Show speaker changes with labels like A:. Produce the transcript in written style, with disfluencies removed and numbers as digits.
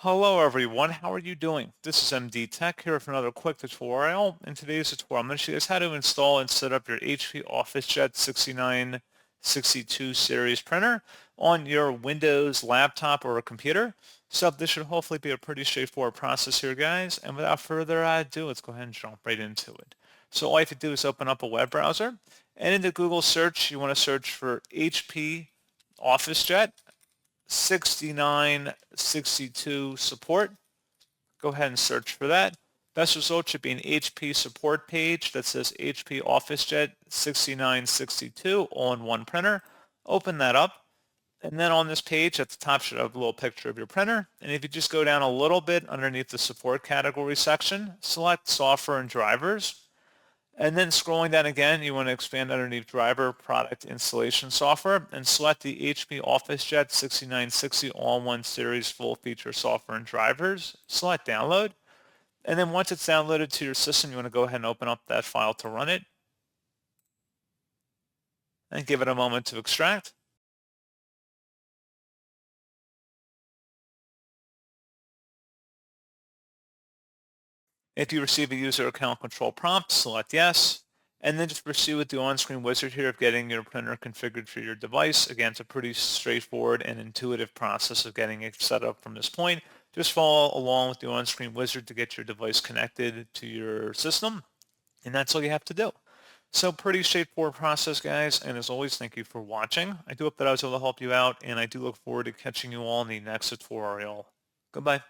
A: Hello everyone, how are you doing? This is MD Tech here with another quick tutorial. In today's tutorial, I'm going to show you guys how to install and set up your HP OfficeJet 6962 series printer on your Windows laptop or a computer. So this should hopefully be a pretty straightforward process here, guys. And without further ado, let's go ahead and jump right into it. So all you have to do is open up a web browser, and in the Google search, you want to search for HP OfficeJet 6962 support. Go ahead and search for that. Best result should be an HP support page that says HP OfficeJet 6962 all-in-one printer. Open that up, and then on this page at the top should have a little picture of your printer. And if you just go down a little bit underneath the support category section, select software and drivers. And then scrolling down again, you want to expand underneath driver product installation software and select the HP OfficeJet 6960 all-in-one series full feature software and drivers. Select download. And then once it's downloaded to your system, you want to go ahead and open up that file to run it and give it a moment to extract. If you receive a user account control prompt, select yes, and then just proceed with the on-screen wizard here of getting your printer configured for your device. Again, it's a pretty straightforward and intuitive process of getting it set up from this point. Just follow along with the on-screen wizard to get your device connected to your system, and that's all you have to do. So pretty straightforward process, guys, and as always, thank you for watching. I do hope that I was able to help you out, and I do look forward to catching you all in the next tutorial. Goodbye.